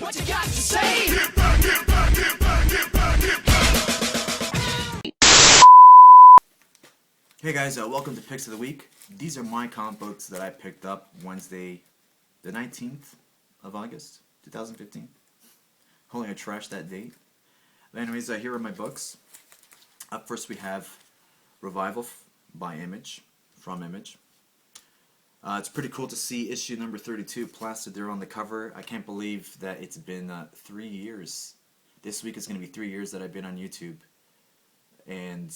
What you got to say? Get back, get back, get back, get back, get back. Hey guys, welcome to Picks of the Week. These are my comic books that I picked up Wednesday, the 19th of August, 2015. Holy, I trashed that date. But anyways, here are my books. Up first we have Revival by Image, from Image. It's pretty cool to see issue number 32 plastered there on the cover. I can't believe that it's been 3 years. This week is going to be 3 years that I've been on YouTube. And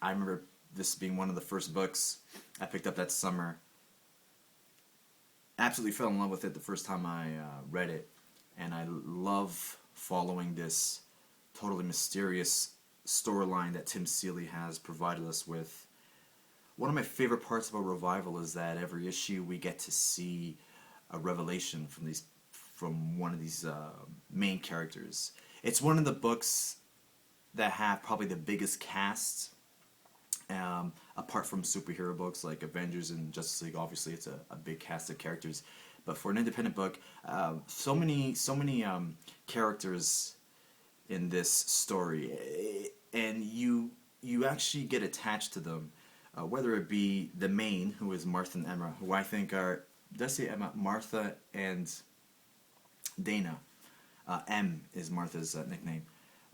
I remember this being one of the first books I picked up that summer. Absolutely fell in love with it the first time I read it. And I love following this totally mysterious storyline that Tim Seeley has provided us with. One of my favorite parts about Revival is that every issue we get to see a revelation from one of these main characters. It's one of the books that have probably the biggest cast, apart from superhero books like Avengers and Justice League. Obviously, it's a big cast of characters, but for an independent book, so many characters in this story, and you actually get attached to them. Whether it be the main, who is Martha and Emma, who I think are, did I say Emma? Martha and Dana. M is Martha's nickname.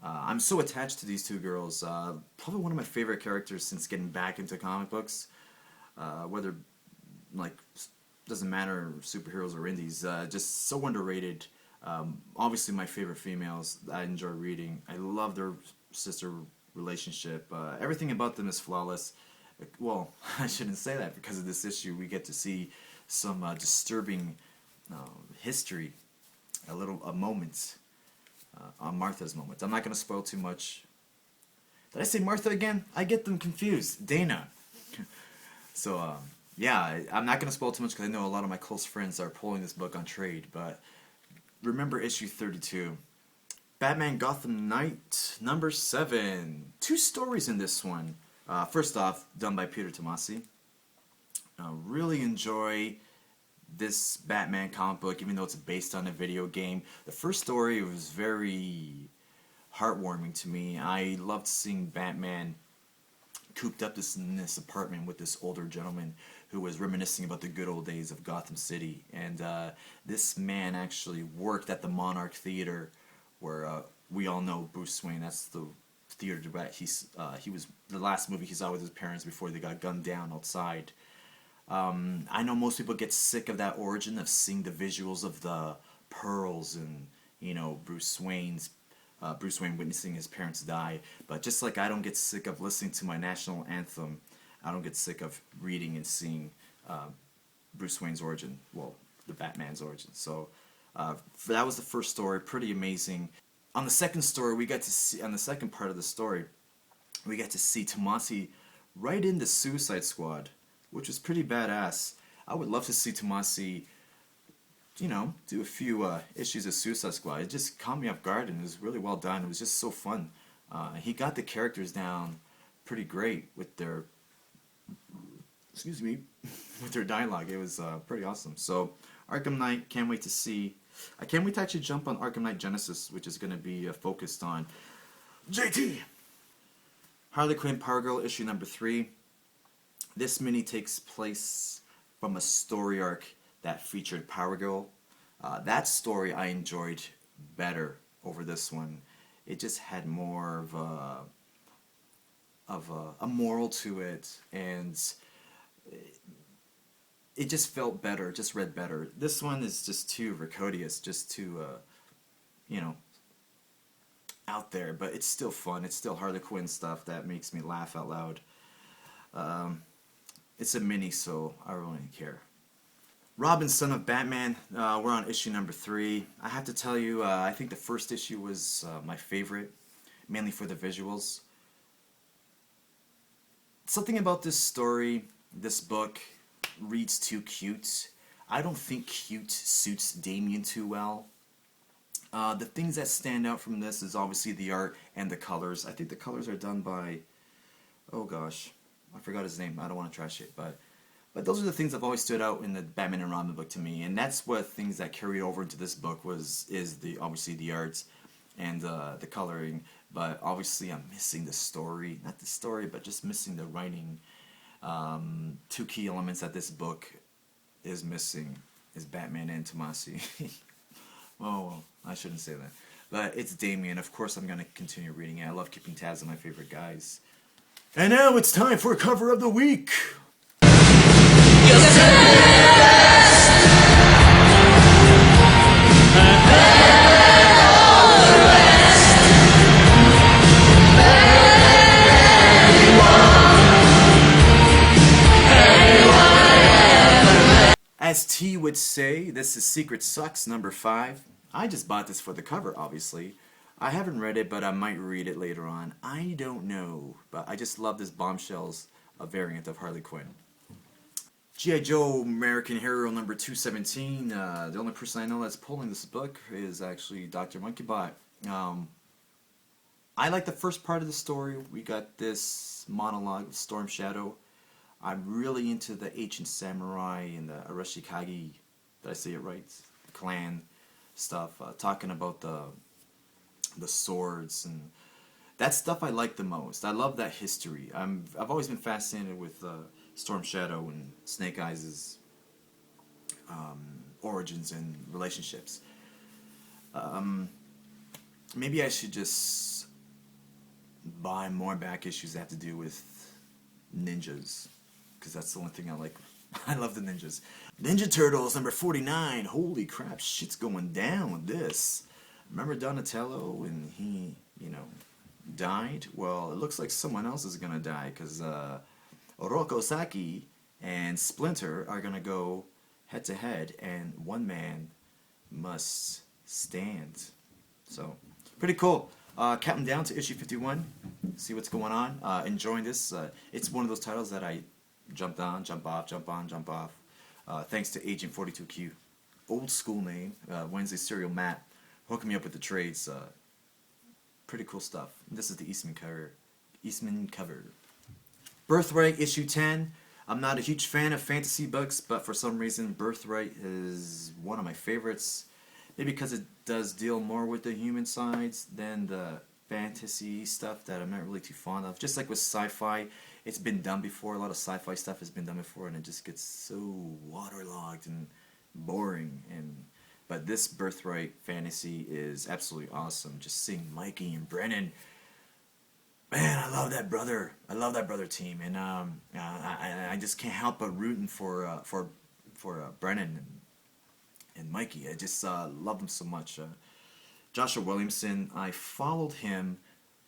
I'm so attached to these two girls. Probably one of my favorite characters since getting back into comic books. Whether, like, doesn't matter, superheroes or indies, just so underrated. Obviously my favorite females I enjoy reading. I love their sister relationship. Everything about them is flawless. Well, I shouldn't say that, because of this issue we get to see some disturbing history, a moment on Martha's moment. I'm not going to spoil too much. Did I say Martha again? I get them confused. Dana. So, yeah, I'm not going to spoil too much because I know a lot of my close friends are pulling this book on trade, but remember issue 32. Batman Gotham Knight number 7. 2 stories in this one. First off, done by Peter Tomasi. Really enjoy this Batman comic book, even though it's based on a video game. The first story was very heartwarming to me. I loved seeing Batman cooped up in this apartment with this older gentleman who was reminiscing about the good old days of Gotham City. And this man actually worked at the Monarch Theater, where we all know Bruce Wayne. That's the theater that he was the last movie he saw with his parents before they got gunned down outside. I know most people get sick of that origin of seeing the visuals of the pearls and, you know, Bruce Wayne witnessing his parents die. But just like I don't get sick of listening to my national anthem, I don't get sick of reading and seeing Bruce Wayne's origin. Well, the Batman's origin. So that was the first story. Pretty amazing. On the second story, we got to see, on the second part of the story, we got to see Tomasi right in the Suicide Squad, which was pretty badass. I would love to see Tomasi, you know, do a few issues of Suicide Squad. It just caught me off guard, and it was really well done. It was just so fun. He got the characters down pretty great with their, with their dialogue. It was pretty awesome. So, Arkham Knight, can't wait to see. I can't wait to actually jump on Arkham Knight Genesis, which is going to be focused on JT. Harley Quinn Power Girl issue number 3. This mini takes place from a story arc that featured Power Girl. That story I enjoyed better over this one. It just had more of a moral to it, and it just felt better, just read better. This one is just too Ricodius, just too, you know, out there, but it's still fun. It's still Harley Quinn stuff that makes me laugh out loud. It's a mini, so I don't really care. Robin, Son of Batman, we're on issue number 3. I have to tell you, I think the first issue was my favorite, mainly for the visuals. Something about this story, this book, reads too cute. I don't think cute suits Damian too well. The things that stand out from this is obviously the art and the colors. I think the colors are done by, oh gosh, I forgot his name. I don't want to trash it, but But those are the things that have always stood out in the Batman and Robin book to me, and that's what things that carried over into this book is the obviously the arts and the coloring. But obviously, I'm missing the story, not the story, but just missing the writing. Two key elements that this book is missing is Batman and Tomasi. Well, I shouldn't say that. But it's Damian. Of course, I'm going to continue reading it. I love keeping tabs on my favorite guys. And now it's time for cover of the week. As T would say, this is Secret Sucks number 5. I just bought this for the cover, obviously. I haven't read it, but I might read it later on. I don't know, but I just love this Bombshells, a variant of Harley Quinn. G.I. Joe American Hero number 217. The only person I know that's pulling this book is actually Dr. Monkeybot. I like the first part of the story. We got this monologue of Storm Shadow. I'm really into the ancient samurai and the Arashikage, did I say it right? Clan stuff, talking about the swords, and that stuff I like the most. I love that history. I've always been fascinated with Storm Shadow and Snake Eyes' origins and relationships. Maybe I should just buy more back issues that have to do with ninjas, because that's the only thing I like. I love the ninjas. Ninja Turtles number 49. Holy crap, shit's going down with this. Remember Donatello and he, died? Well, it looks like someone else is gonna die, because Oroku Saki and Splinter are gonna go head to head, and one man must stand. So, pretty counting down to issue 51. See what's going on. Enjoying this. It's one of those titles that I jumped on, jump off, jump on, jump off. Thanks to Agent 42Q. Old school name. Wednesday Serial Matt. Hooking me up with the trades. Pretty cool stuff. This is the Eastman cover. Birthright issue 10. I'm not a huge fan of fantasy books, but for some reason Birthright is one of my favorites. Maybe because it does deal more with the human sides than the fantasy stuff that I'm not really too fond of. Just like with sci-fi, it's been done before. A lot of sci-fi stuff has been done before, and it just gets so waterlogged and boring. But this Birthright fantasy is absolutely awesome. Just seeing Mikey and Brennan. Man, I love that brother. I love that brother team, and I just can't help but rooting for Brennan and Mikey. I just love them so much. Joshua Williamson, I followed him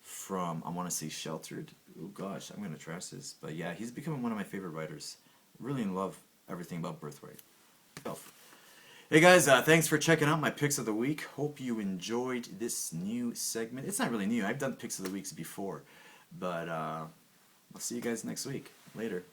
from, I want to say Sheltered. Oh gosh, I'm going to trash this. But yeah, he's becoming one of my favorite writers. Really in love everything about Birthright. Hey guys, thanks for checking out my picks of the week. Hope you enjoyed this new segment. It's not really new. I've done picks of the weeks before. But I'll see you guys next week. Later.